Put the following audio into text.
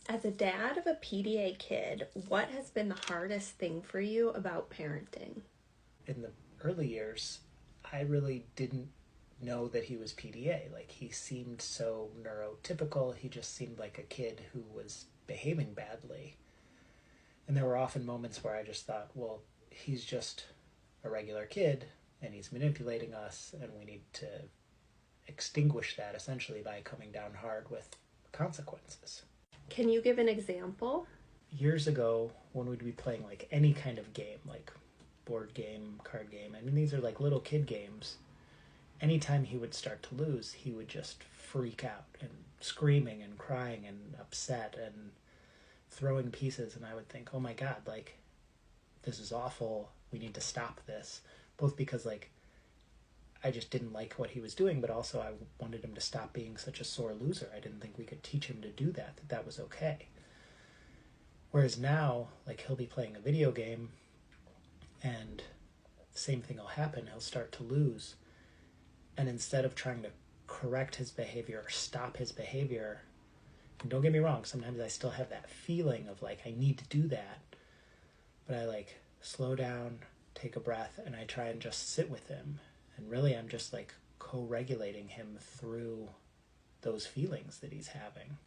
As a dad of a PDA kid, what has been the hardest thing for you about parenting? In the early years, I really didn't know that he was PDA. Like, he seemed so neurotypical. He just seemed like a kid who was behaving badly. And there were often moments where I just thought, well, he's just a regular kid and he's manipulating us, and we need to extinguish that essentially by coming down hard with consequences. Can you give an example? Years ago, when we'd be playing like any kind of game, like board game, card game, I mean, these are like little kid games. Anytime he would start to lose, he would just freak out and screaming and crying and upset and throwing pieces. And I would think, oh my God, like, this is awful. We need to stop this. Both because, like, I just didn't like what he was doing, but also I wanted him to stop being such a sore loser. I didn't think we could teach him to do that, that was okay. Whereas now, like, he'll be playing a video game and the same thing will happen. He'll start to lose. And instead of trying to correct his behavior or stop his behavior, and don't get me wrong, sometimes I still have that feeling of like, I need to do that. But I like slow down, take a breath, and I try and just sit with him. And really, I'm just like co-regulating him through those feelings that he's having.